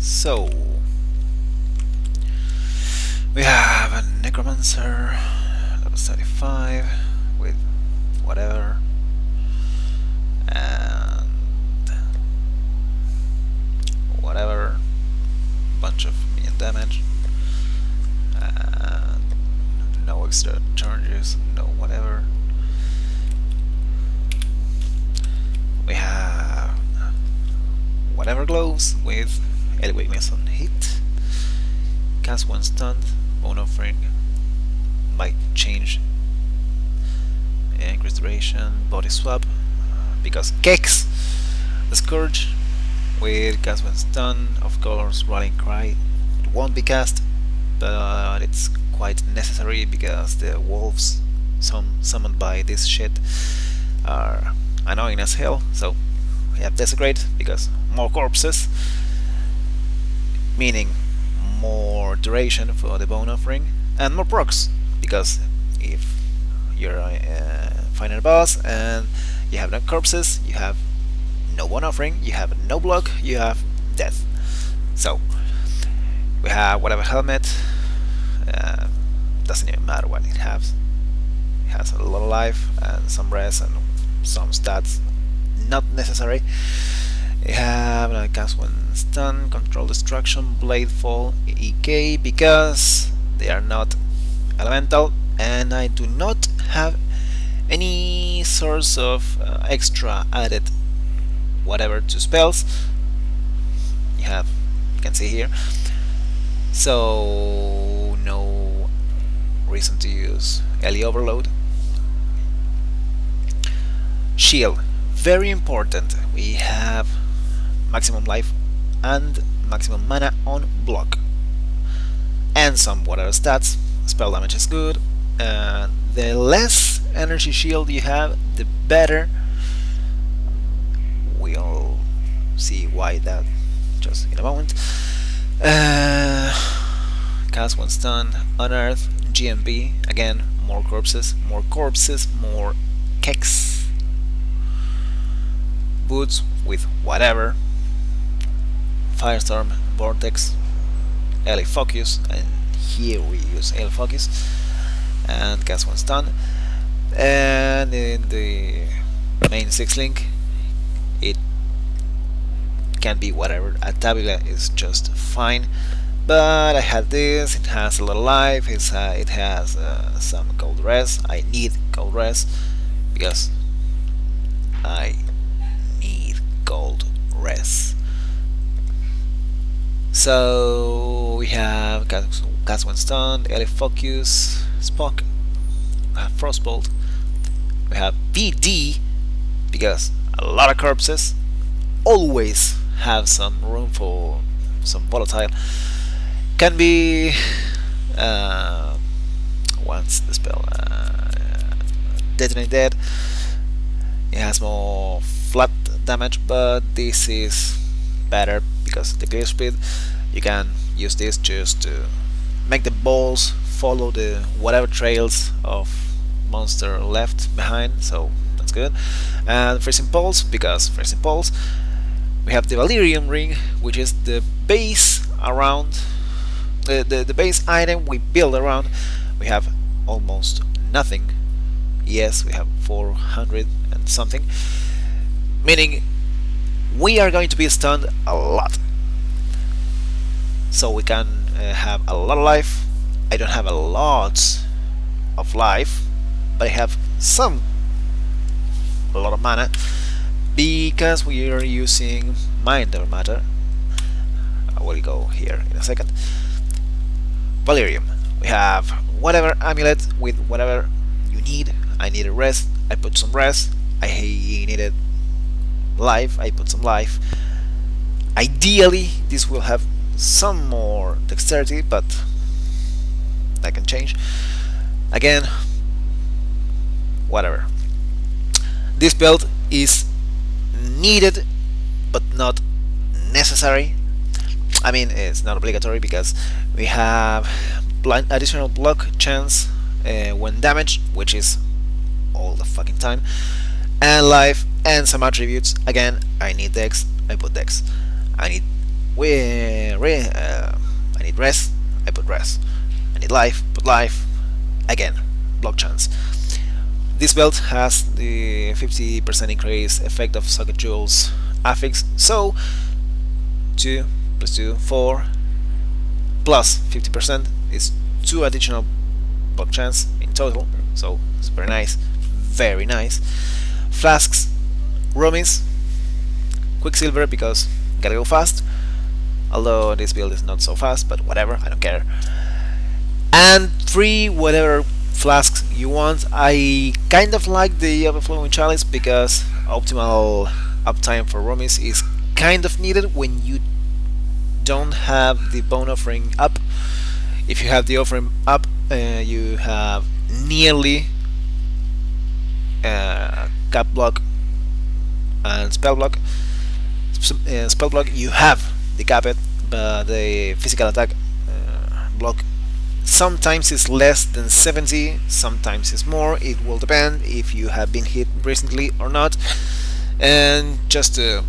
So we have a Necromancer level 35 with whatever, and whatever, bunch of minion damage, and no extra charges, no whatever. We have whatever gloves with elevate miss on hit, cast one stunned, bone offering, might change, increase duration, body swap, because Kex, the Scourge, with cast one stun, of course, Rallying Cry, it won't be cast, but it's quite necessary because the wolves summoned by this shit are annoying as hell. So we have Desecrate because more corpses, meaning more duration for the bone offering, and more procs because if you're fighting a boss and you have no corpses, you have no bone offering, you have no block, you have death. So we have whatever helmet, doesn't even matter what it has. It has a lot of life and some res and some stats not necessary. You have like cast one stun, control destruction, blade fall, EK, because they are not elemental and I do not have any source of extra added whatever to spells. You can see here, so no reason to use Ellie Overload. Shield, very important. We have maximum life and maximum mana on block, and some whatever stats. Spell damage is good, and the less energy shield you have, the better. We'll see why that just in a moment. Cast one stun, unearth, GMB, again more corpses, more Kex. Boots with whatever, Firestorm, Vortex, LA Focus, and here we use LA Focus, and cast one stun. And in the main 6-link it can be whatever. A Tabula is just fine, but I had this, it has a lot of life, it has some gold res. I need gold res because I need gold res. So we have cast one stun, LA Focus, Spock, Frostbolt. We have PD because a lot of corpses always have some room for some volatile. Can be what's the spell? Detonate Dead. It has more flat damage, but this is better because the clear speed. You can use this just to make the balls follow the whatever trails of monster left behind, so that's good. And Freezing Pulse, because Freezing Pulse, we have the Valyrium ring, which is the base around the base item we build around. We have almost nothing. Yes, we have 400 and something, meaning we are going to be stunned a lot. So we can have a lot of life. I don't have a lot of life, but I have a lot of mana because we are using Mind Over Matter. I will go here in a second. Valyrium. We have whatever amulet with whatever you need. I need a rest. I put some rest. I needed life. I put some life. Ideally, this will have some more dexterity, but that can change. Again, whatever. This build is needed but not necessary. I mean, it's not obligatory because we have additional block chance when damaged, which is all the fucking time, and life, and some attributes. Again, I need dex, I put dex. I need I need rest, I put rest. I need life, put life. Again, block chance. This belt has the 50% increase effect of socket jewels affix, so 2 plus 2, 4 plus 50% is 2 additional block chance in total, so it's very nice, very nice. Flasks, Romis, Quicksilver because gotta go fast, although this build is not so fast, but whatever, I don't care. And 3 whatever flasks you want. I kind of like the Overflowing Chalice because optimal uptime for Romis is kind of needed when you don't have the bone offering up. If you have the offering up, you have nearly cap block and spell block. Spell block you have the capet, but the physical attack block sometimes is less than 70, sometimes it's more. It will depend if you have been hit recently or not. And just to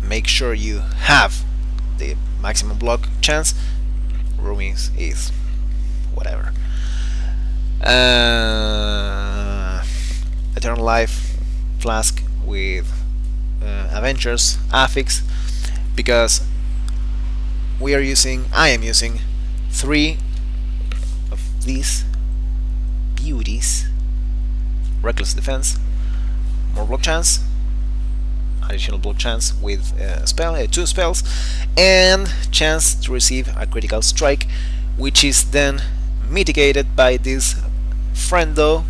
make sure you have the maximum block chance, Roomings is whatever. Eternal Life Flask with Avengers affix, because I am using 3 of these beauties. Reckless Defense, more block chance, additional block chance with 2 spells, and chance to receive a critical strike, which is then mitigated by this friendo,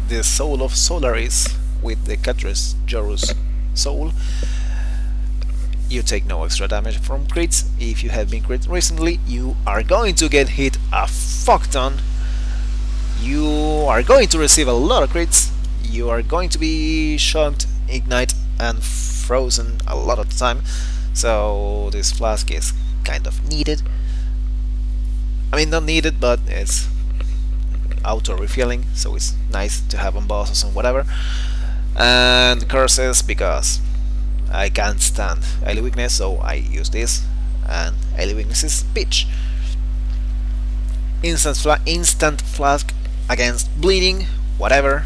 the Soul of Solaris, with the Catress Jorus Soul. You take no extra damage from crits. If you have been crit recently, you are going to get hit a fuck ton. You are going to receive a lot of crits. You are going to be shocked, ignite, and frozen a lot of the time. So this flask is kind of needed. I mean, not needed, but it's auto refilling, so it's nice to have on bosses and whatever. And curses, because I can't stand Early Weakness, so I use this, and Early Weakness is bitch. Instant flask against bleeding, whatever.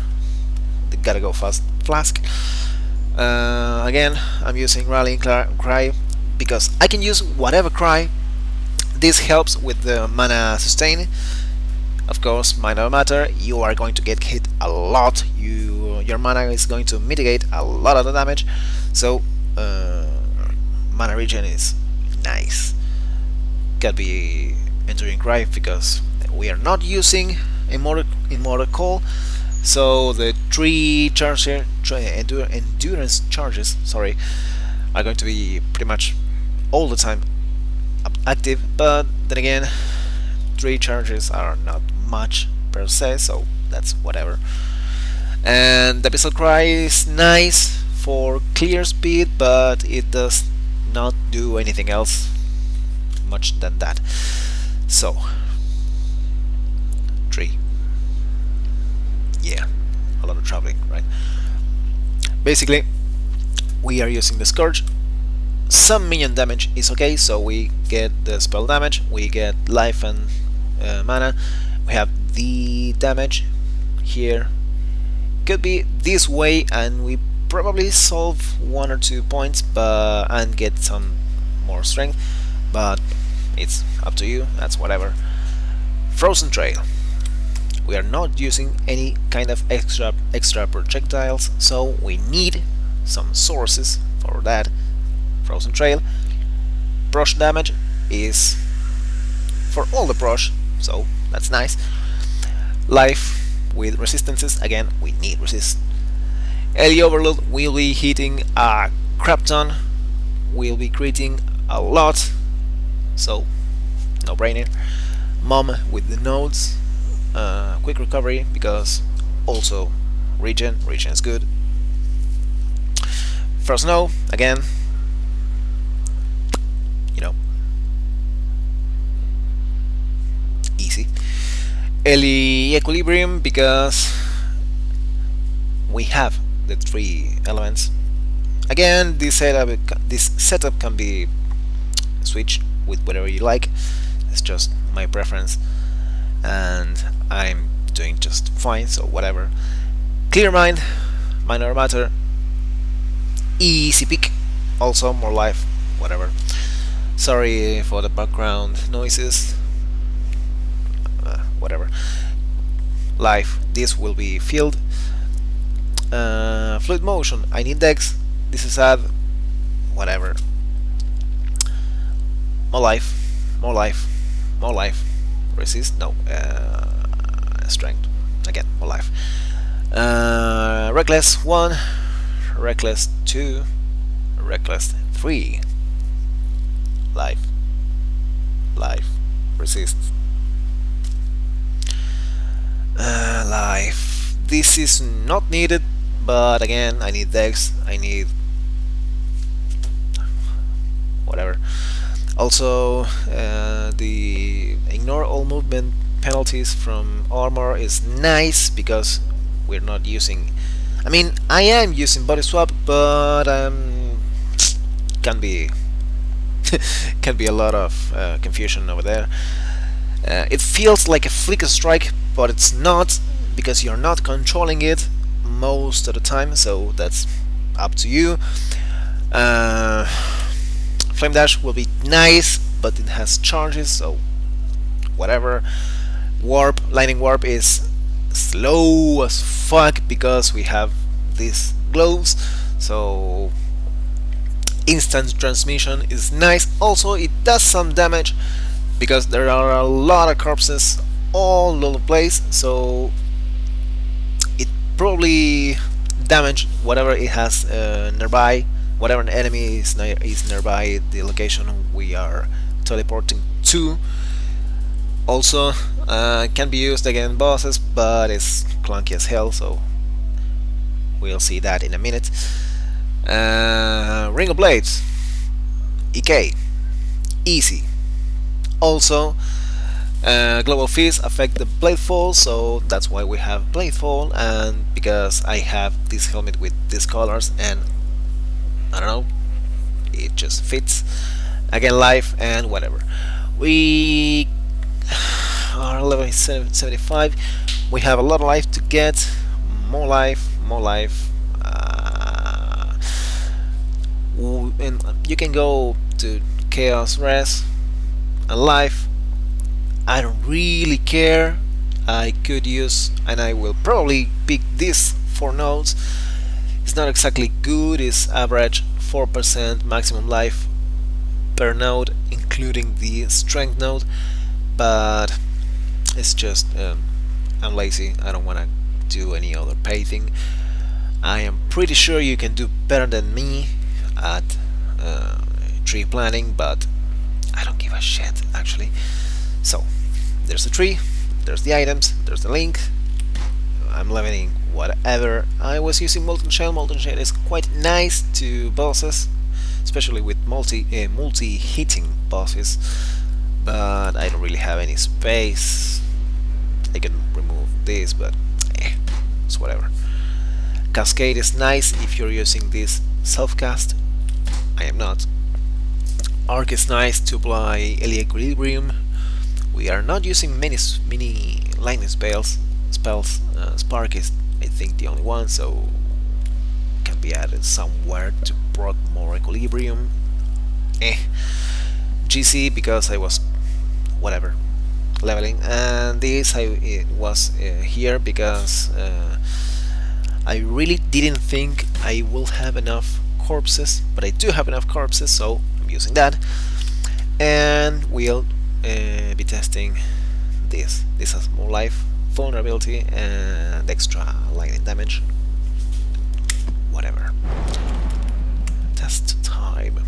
They gotta go fast flask. Again, I'm using Rallying Cry because I can use whatever cry. This helps with the mana sustain. Of course, minor matter, you are going to get hit a lot. Your mana is going to mitigate a lot of the damage, so mana regen is nice. Gotta be Enduring Cry because we are not using Immortal Call, so the 3 endurance charges, sorry, are going to be pretty much all the time active, but then again 3 charges are not much per se, so that's whatever. And the Abyssal Cry is nice for clear speed, but it does not do anything else much than that. So 3, yeah, a lot of traveling, right? Basically we are using the Scourge. Some minion damage is okay, so we get the spell damage, we get life and mana, we have the damage here. Could be this way and we probably solve 1 or 2 points and get some more strength, but it's up to you, that's whatever. Frozen Trail. We are not using any kind of extra projectiles, so we need some sources for that. Frozen Trail. Brush damage is for all the brush, so that's nice. Life with resistances, again we need resist. Early Overload will be hitting a crap ton, will be creating a lot, so no brainer. Mom with the nodes, quick recovery because also regen is good. First Snow, again, you know, easy. Early Equilibrium because we have the 3 elements. Again, this setup can be switch with whatever you like. It's just my preference, and I'm doing just fine, so whatever. Clear mind, minor matter, easy pick, also more life, whatever. Sorry for the background noises, whatever. Life, this will be filled. Fluid motion, I need dex, this is sad, whatever. More life, more life, more life. Resist, no. Strength, again, more life. Reckless 1, reckless 2, reckless 3. Life, life, resist. Life, this is not needed, but again, I need dex, I need whatever. Also, the ignore all movement penalties from armor is nice because we're not using. I mean, I am using body swap, but can be can be a lot of confusion over there. It feels like a flicker strike, but it's not because you're not controlling it most of the time. So that's up to you. Flame dash will be nice, but it has charges, so whatever. Warp, lightning warp is slow as fuck because we have these gloves, so instant transmission is nice. Also, it does some damage because there are a lot of corpses all over the place, so it probably damage whatever it has nearby. Whatever an enemy is nearby the location we are teleporting to. Also, can be used against bosses, but it's clunky as hell, so we'll see that in a minute. Ring of Blades, EK, easy. Also, global fees affect the blade fall, so that's why we have blade fall, and because I have this helmet with these colors, and I don't know, it just fits. Again, life and whatever. We are level 75. We have a lot of life to get. More life, more life. And you can go to Chaos Res and life. I don't really care. I could use, and I will probably pick this 4 nodes. It's not exactly good, it's average 4% maximum life per node, including the strength node, but it's just I'm lazy, I don't want to do any other pay thing. I am pretty sure you can do better than me at tree planning, but I don't give a shit actually. So there's the tree, there's the items, there's the link. I'm leveling whatever. I was using Molten Shell. Molten Shell is quite nice to bosses, especially with multi-hitting bosses, but I don't really have any space. I can remove this, but it's whatever. Cascade is nice if you're using this self-cast. I am not. Arc is nice to apply Equilibrium. We are not using many lightning spells. Spark is, I think, the only one, so can be added somewhere to proc more equilibrium. GC because I was whatever leveling, and this it was here because I really didn't think I will have enough corpses, but I do have enough corpses, so I'm using that. And we'll be testing this. This has more life, vulnerability, and extra lightning damage. Whatever. Test time.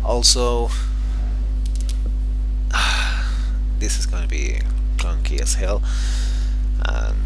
Also, this is gonna be clunky as hell, and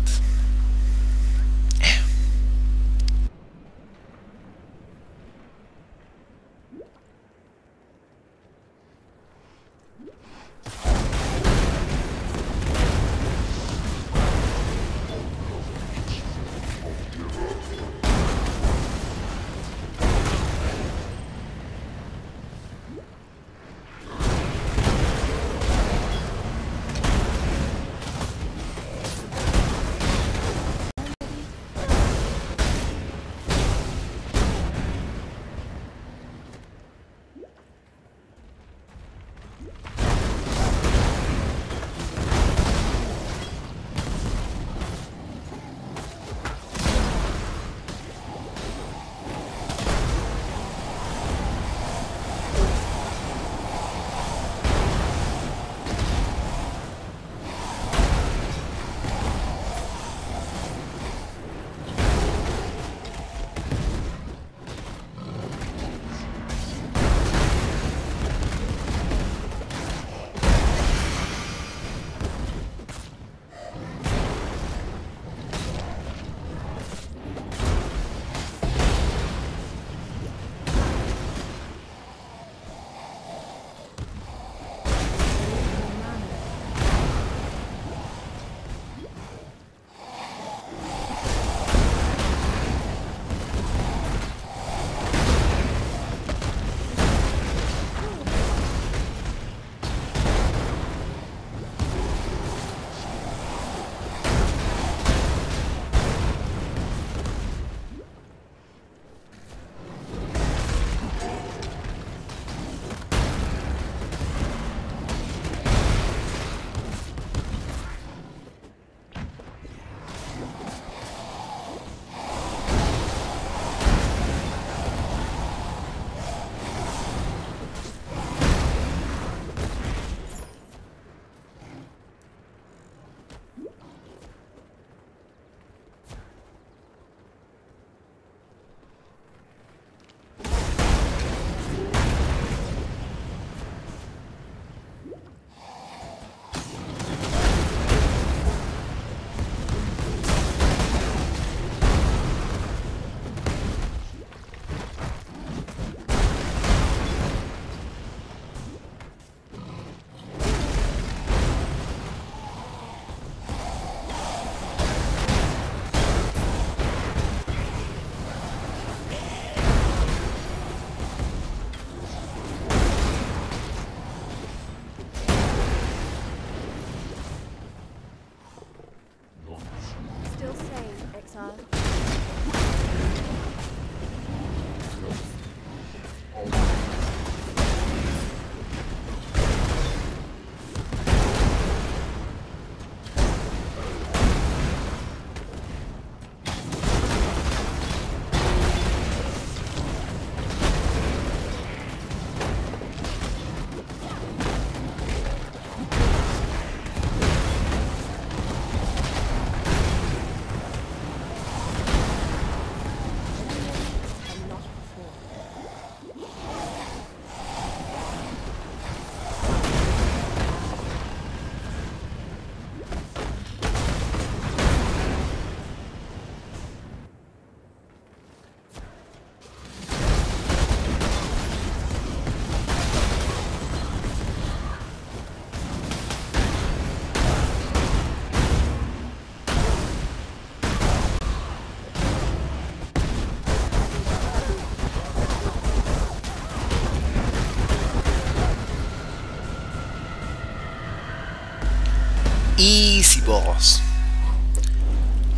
easy boss.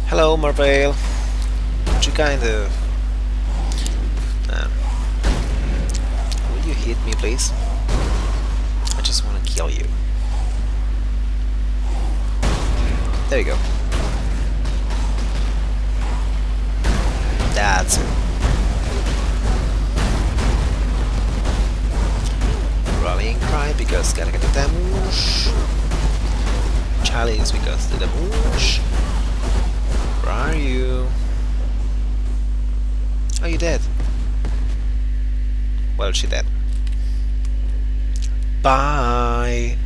Hello, Marvale. Would you kind of... will you hit me, please? I just want to kill you. There you go. That's it. Rallying cry because gotta get the damage. Chalice because the damage. Where are you? Oh, you dead. Well, she dead. Bye.